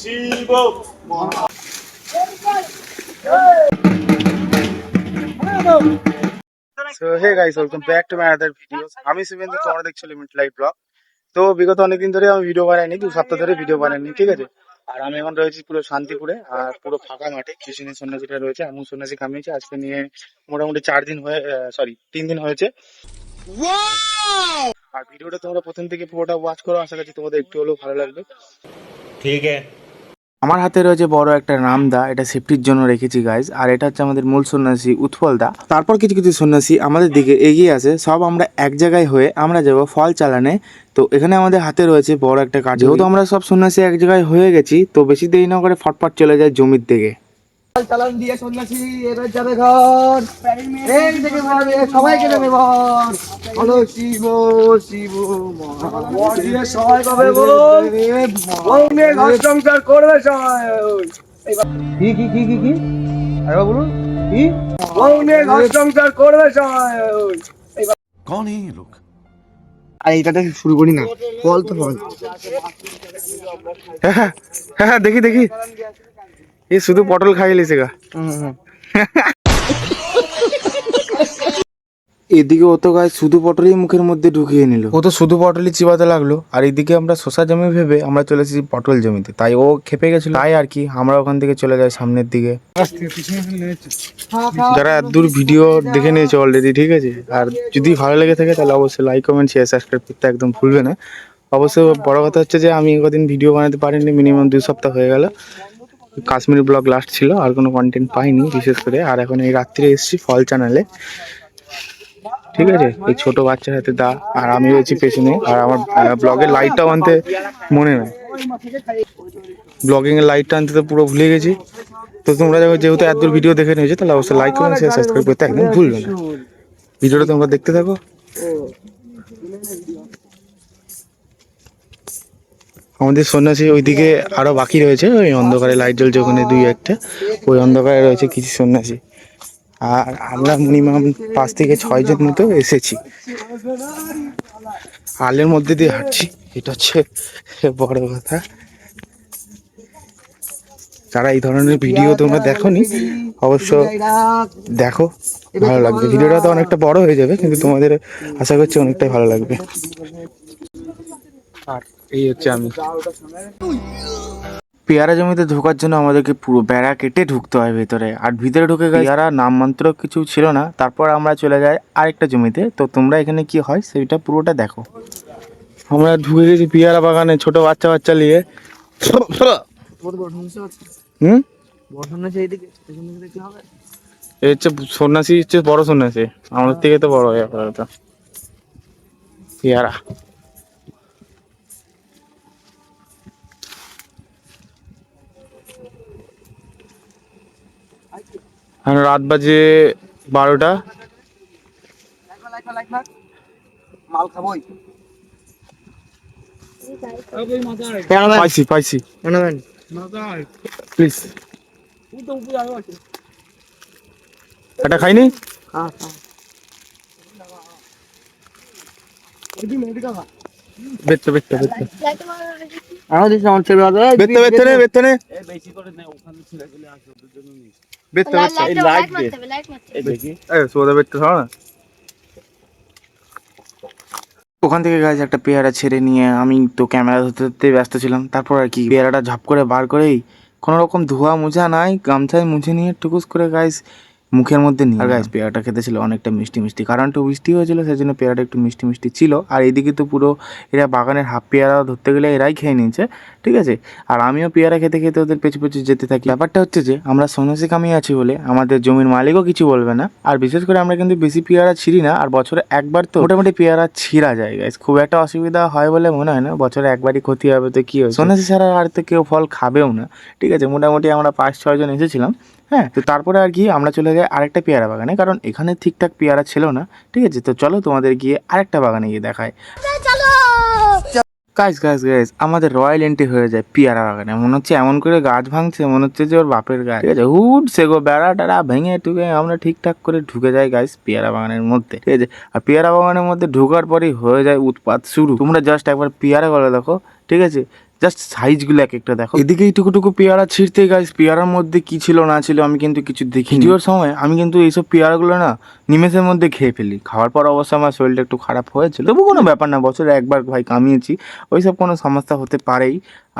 Shiva. So hey guys, welcome back to my other videos. আমি শুভেন্দু, তোমরা দেখছো লিমিট লাইভ ব্লগ। তো বিগত অনেকদিন ধরে আমি ভিডিও বানাইনি, 2 সপ্তাহ ধরে ভিডিও বানাইনি, ঠিক আছে। আর আমি এখন রয়েছি পুরো শান্তিপুরে, আর পুরো ফাঁকা মাঠে। কৃষ্ণ সন্ন্যাসীটা রয়েছে, এমন সন্ন্যাসী কামিয়েছে আজকে নিয়ে মোটামুটি 4 দিন হয়ে, সরি 3 দিন হয়েছে। আর ভিডিওটা তোমরা প্রথম থেকে পুরোটা ওয়াচ করো, আশা করছি তোমাদের একটু হলেও ভালো লাগবে। ঠিক আছে। আমার হাতে রয়েছে বড় একটা রামদা, এটা সেফটির জন্য রেখেছি গাইজ। আর এটা হচ্ছে আমাদের মূল সন্ন্যাসী উৎপল দা। তারপর কিছু কিছু সন্ন্যাসী আমাদের দিকে এগিয়ে আসে, সব আমরা এক জায়গায় হয়ে আমরা যাব ফল চালানে। তো এখানে আমাদের হাতে রয়েছে বড় একটা কাঠ। যেহেতু আমরা সব সন্ন্যাসী এক জায়গায় হয়ে গেছি, তো বেশি দেরি না করে ফটফট চলে যায় জমির দিকে। চালান দিয়ে সন্ন্যাসী এবার যাবে ঘর, এই থেকে ভাবে সবাইকে নেবে ঘর। বলো শিব শিব মহাবর দিয়ে সবাই পাবে বল, বল নিয়ে ঘর সংসার করবে সবাই। কি কি কি কি কি আরে বলুন কি, বল নিয়ে ঘর সংসার করবে সবাই। कौन है ये लोग? আর এইটাতে শুরু করি না, বল তো বল। হ্যাঁ হ্যাঁ, দেখি দেখি, এ শুধু পটল খাইয়ে লিছে গা। এদিকে ও তো গায়ে শুধু পটলই মুখের মধ্যে ঢুকিয়ে নিল, ও তো শুধু পটলই চিবাতে লাগলো। আর এদিকে আমরা শশা জমি ভেবে আমরা চলে এসেছি পটল জমিতে, তাই ও খেপে গেছিল, তাই আর কি আমরা ওখান থেকে চলে যাই সামনের দিকে। যারা এতদূর ভিডিও দেখে নিয়েছে অলরেডি, ঠিক আছে। আর যদি ভালো লেগে থাকে তাহলে অবশ্যই লাইক কমেন্ট শেয়ার সাবস্ক্রাইব করতে একদম ভুলবে না। অবশ্য বড় কথা হচ্ছে যে আমি কদিন ভিডিও বানাতে পারিনি, মিনিমাম 2 সপ্তাহ হয়ে গেল। কাশ্মীর ব্লগ লাস্ট ছিল, আর কোনো কন্টেন্ট পাইনি বিশেষ করে। আর এখন এই রাত্রে এসেছি ফল চ্যানেলে, ঠিক আছে। এই ছোট বাচ্চার হাতে দা, আর আমি রয়েছি পেছনে। আর আমার ব্লগের লাইটটাও আনতে মনে নাই, ব্লগিং এর লাইটটা আনতে তো পুরো ভুলে গেছি। তো তোমরা যেহেতু এত দূর ভিডিও দেখে নিয়েছো, তাহলে অবশ্যই লাইক কমেন্ট শেয়ার সাবস্ক্রাইব করতে একদম ভুলবে না। ভিডিওটা তোমরা দেখতে থাকো। আমাদের সন্ন্যাসী ওইদিকে আরো বাকি রয়েছে, ওই অন্ধকারে লাইট জ্বলছে ওখানে 2-1টা, ওই অন্ধকারে রয়েছে কিছু সন্ন্যাসী। আর আমরা মিনিমাম 5 থেকে 6 জন মতো এসেছি, আলের মধ্যে দিয়ে হাঁটছি, এটা হচ্ছে বড় কথা। যারা এই ধরনের ভিডিও তোমরা দেখোনি, অবশ্য দেখো, ভালো লাগবে। ভিডিওটা তো অনেকটা বড় হয়ে যাবে, কিন্তু তোমাদের আশা করছি অনেকটাই ভালো লাগবে। আর এই হচ্ছে আমি। পেয়ারা জমিতে ঢোকার জন্য আমাদেরকে পুরো বেড়া কেটে ঢুকতে হয় ভেতরে। আর ভিতরে ঢুকে পেয়ারা নামমাত্র কিছু ছিল না। তারপর আমরা চলে যাই আরেকটা জমিতে। তো তোমরা এখানে কি হয় সেইটা পুরোটা দেখো। আমরা ঢুকে গেছি পেয়ারা বাগানে ছোট বাচ্চা বাচ্চা নিয়ে। হুম, এই হচ্ছে সন্ন্যাসী, হচ্ছে বড় সন্ন্যাসী আমাদের থেকে, তো বড় হয়ে পেয়ারা। রাত বাজে 12টা। মাল খাবোই পাইছি পাইছি, প্লিজ এটা খাইনি। বেত্ত বেত্ত বেত্ত বেত্ত বেত্ত নে বেত্ত নে বেত্ত বেত্ত এই লাইট দে, এই দেখি এই সোদা বেত্ত খাও না। ওখান থেকে গাছ একটা পেয়ারা ছেড়ে নিয়ে আমি তো ক্যামেরা ধরতে ধরতে ব্যস্ত ছিলাম। তারপর আর কি পেয়ারাটা ঝাপ করে বার করেই কোনো রকম ধোয়া মোজা নাই, গামছায় মুছে নিয়ে টুকুস করে গাইস মুখের মধ্যে নিয়ে। আর গাইস পেয়ারাটা খেতে ছিল অনেকটা মিষ্টি মিষ্টি, কারণ একটু বৃষ্টি হয়েছিল, সেই জন্য পেয়ারাটা একটু মিষ্টি মিষ্টি ছিল। আর এইদিকে তো পুরো এরা বাগানের হাফ পেয়ারা ধরতে গেলে এরাই খেয়ে নিয়েছে, ঠিক আছে। আর আমিও পেয়ারা খেতে খেতে ওদের পেছু পেছু যেতে থাকি। ব্যাপারটা হচ্ছে যে আমরা সন্ন্যাসী কামিয়ে আছি বলে আমাদের জমির মালিকও কিছু বলবে না। আর বিশেষ করে আমরা কিন্তু বেশি পেয়ারা ছিঁড়ি না, আর বছরে একবার তো মোটামুটি পেয়ারা ছিঁড়া যায় গাইস, খুব একটা অসুবিধা হয় বলে মনে হয় না। বছরে একবারই ক্ষতি হবে তো কি হয়, সন্ন্যাসী ছাড়া আর তো কেউ ফল খাবেও না, ঠিক আছে। মোটামুটি আমরা 5-6 জন এসেছিলাম, হ্যাঁ। তো তারপরে আর কি আমরা চলে যাই আরেকটা পেয়ারা বাগানে, কারণ এখানে ঠিকঠাক পেয়ারা ছিল না, ঠিক আছে। তো চলো তোমাদের গিয়ে আরেকটা বাগানে গিয়ে দেখায়। গাইস গাইস গাইস আমাদের রয়্যাল এন্ট্রি হয়ে যায় পেয়ারা বাগানে। মনে হচ্ছে এমন করে গাছ ভাঙছে, মনে হচ্ছে যে ওর বাপের গাছ, ঠিক আছে। হুট সে গো বেড়া টেড়া ভেঙে টুকে আমরা ঠিকঠাক করে ঢুকে যাই গাইস পেয়ারা বাগানের মধ্যে, ঠিক আছে। আর পেয়ারা বাগানের মধ্যে ঢোকার পরেই হয়ে যায় উৎপাত শুরু। তোমরা জাস্ট একবার পেয়ারা করে দেখো, ঠিক আছে। জাস্ট সাইজগুলো এক একটা দেখো। এদিকে এইটুকুটুকু পেয়ারা ছিঁড়তে গাইস, পেয়ারার মধ্যে কি ছিল না ছিল আমি কিন্তু কিছু দেখি। ভিডিওর সময় আমি কিন্তু এইসব পেয়ারাগুলো না নিমেষের মধ্যে খেয়ে ফেলি। খাওয়ার পর অবশ্য আমার শরীরটা একটু খারাপ হয়েছিল, তবু কোনো ব্যাপার না, বছরে একবার ভাই কামিয়েছি, ওইসব কোনো সমস্যা হতে পারেই,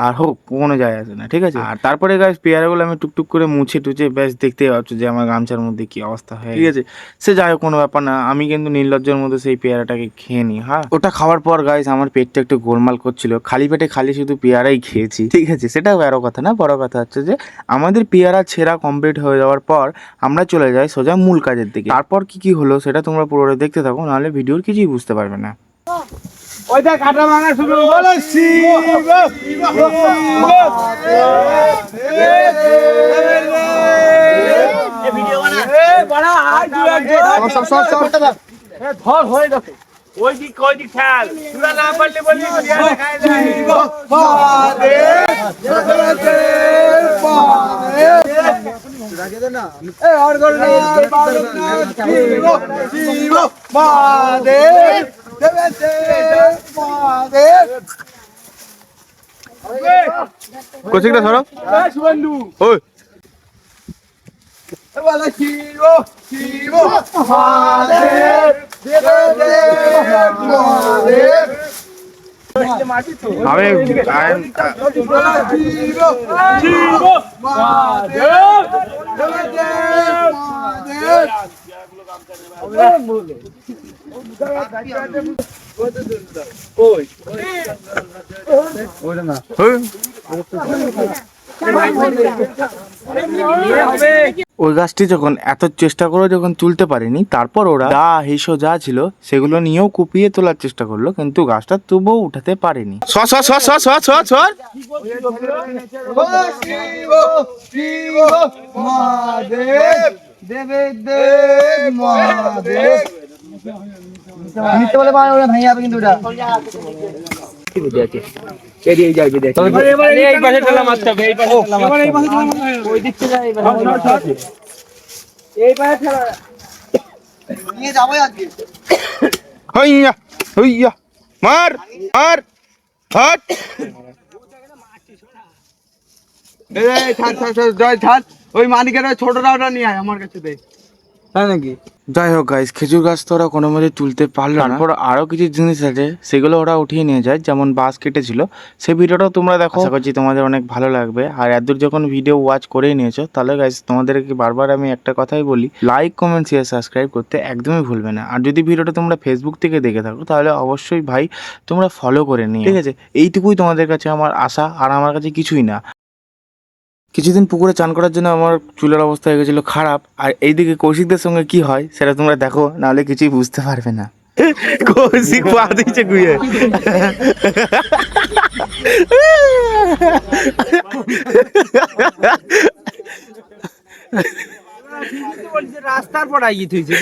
আর হোক কোনো যায় আসে না, ঠিক আছে। আর তারপরে গাইস পেয়ারাগুলো আমি টুকটুক করে মুছে টুচে বেশ দেখতে পাচ্ছি যে আমার গামছার মধ্যে কি অবস্থা হয়, ঠিক আছে। সে যাই হোক কোনো ব্যাপার না, আমি কিন্তু নির্লজ্জের মধ্যে সেই পেয়ারাটাকে খেয়ে নিই। হ্যাঁ, ওটা খাওয়ার পর গাইস আমার পেটটা একটু গোলমাল করছিল, খালি পেটে খালি শুধু পেয়ারাই খেয়েছি, ঠিক আছে। সেটাও বড় কথা না, বড় কথা হচ্ছে যে আমাদের পেয়ারা ছেঁড়া কমপ্লিট হয়ে যাওয়ার পর আমরা চলে যাই সোজা মূল কাজের দিকে। তারপর কি কি হলো সেটা তোমরা পুরোটা দেখতে থাকো, নাহলে ভিডিওর কিছুই বুঝতে পারবে না। ওইটা কাটা ভাঙা শুরু বলো ওই দিক খেয়াল তুলা না পারলে বলি কোচিংটা ধরো শুভেন্দু ওই শিব শিব মহাদেব দেব দেব মহাদেব আমি শিব শিব মহাদেব দেব দেব ওই গাছটি যখন এত চেষ্টা করে যখন তুলতে পারেনি, তারপর ওরা দা হিসো যা ছিল সেগুলো নিয়েও কুপিয়ে তোলার চেষ্টা করলো, কিন্তু গাছটা তবুও উঠাতে পারেনি। শিব শিব মহাদেব দেব দেব মহাদেব মিথ্যে বলে পারে ওরা ভেঙে যাবে কিন্তু ওটা মার মার হাট ওই মানিকের ছোটটা ওটা নিয়ে আয় আমার কাছে দেখ, তাই নাকি? যাই হোক গাইস, খেজুর গাছ তো ওরা কোনো মতে তুলতে পারলো না। তারপর আরো কিছু জিনিস আছে সেগুলো ওরা উঠিয়ে নিয়ে যায়, যেমন বাঁশ কেটেছিল, সেই ভিডিওটাও তোমরা দেখো, আশা করছি তোমাদের অনেক ভালো লাগবে। আর এতদূর যখন ভিডিও ওয়াচ করেই নিয়েছো, তাহলে গাইস তোমাদেরকে বারবার আমি একটা কথাই বলি, লাইক কমেন্ট শেয়ার সাবস্ক্রাইব করতে একদমই ভুলবে না। আর যদি ভিডিওটা তোমরা ফেসবুক থেকে দেখে থাকো, তাহলে অবশ্যই ভাই তোমরা ফলো করে নিও, ঠিক আছে। এইটুকুই তোমাদের কাছে আমার আশা, আর আমার কাছে কিছুই না। কিছুদিন পুকুরে চান করার জন্য আমার চুলের অবস্থা হয়ে গেছিলো খারাপ, আর এইদিকে কৌশিকদের সঙ্গে কি হয় সেটা তোমরা দেখো, নাহলে কিছুই বুঝতে পারবে না। কৌশিক পা দিচ্ছে গুয়ে। রাস্তার পর আগিয়ে থইছে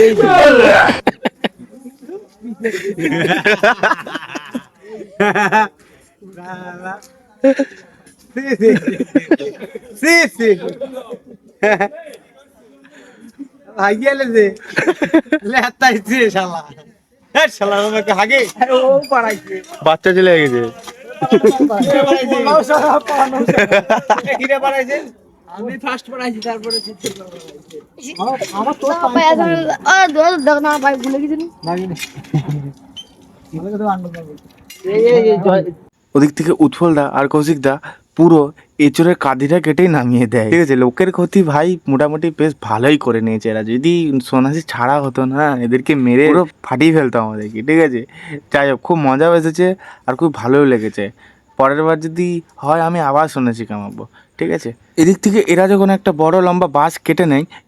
বাচ্চা চলে গেছে। আমি ফার্স্ট পড়াইছি তারপরে ওদিক থেকে উৎফলদা আর কৌশিকদা পুরো এঁচড়ের কাঁধিটা কেটেই নামিয়ে দেয়, ঠিক আছে। লোকের ক্ষতি ভাই মোটামুটি বেশ ভালোই করে নিয়েছে এরা। যদি সন্ন্যাসী ছাড়া হতো না, এদেরকে মেরে পুরো ফাটিয়ে ফেলতো আমাদেরকে, ঠিক আছে। যাই হোক, খুব মজাও এসেছে আর খুব ভালোও লেগেছে। পরের বার যদি হয় আমি আবার সন্ন্যাসী কামাবো, ঠিক আছে। এদিক থেকে এরা যখন একটা বড় লম্বা বাঁশ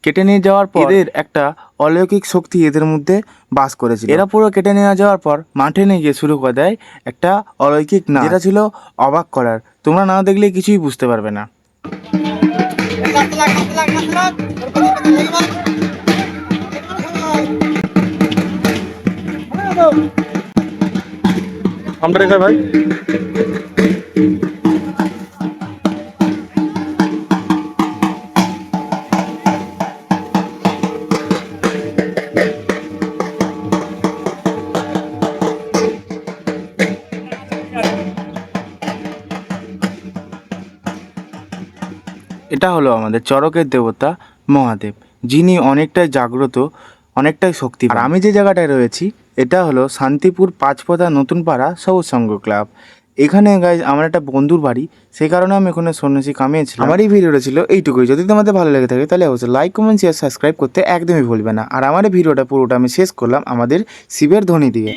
কেটে নিয়ে যাওয়ার পর এদের একটা অলৌকিক শক্তি এদের মধ্যে বাস করেছিল। এরা পুরো কেটে নিয়ে যাওয়ার পর মাঠে নিয়ে গিয়ে শুরু করে দেয় একটা অলৌকিক নাচ, যেটা ছিল অবাক করার। তোমরা না দেখলে কিছুই বুঝতে পারবে না। আমরা ভাই সেটা হলো আমাদের চড়কের দেবতা মহাদেব, যিনি অনেকটাই জাগ্রত, অনেকটাই শক্তি। আর আমি যে জায়গাটায় রয়েছি এটা হলো শান্তিপুর পাঁচপথা নতুন পাড়া সবুজ সংঘ ক্লাব। এখানে গাইজ আমার একটা বন্ধুর বাড়ি, সেই কারণে আমি এখানে সন্ন্যাসী কামিয়েছিলাম। আমার এই ভিডিওটা ছিল এইটুকুই। যদি তোমাদের ভালো লেগে থাকে তাহলে অবশ্যই লাইক, কমেন্ট, শেয়ার, সাবস্ক্রাইব করতে একদমই ভুলবে না। আর আমার এই ভিডিওটা পুরোটা আমি শেষ করলাম আমাদের শিবের ধ্বনি দিয়ে।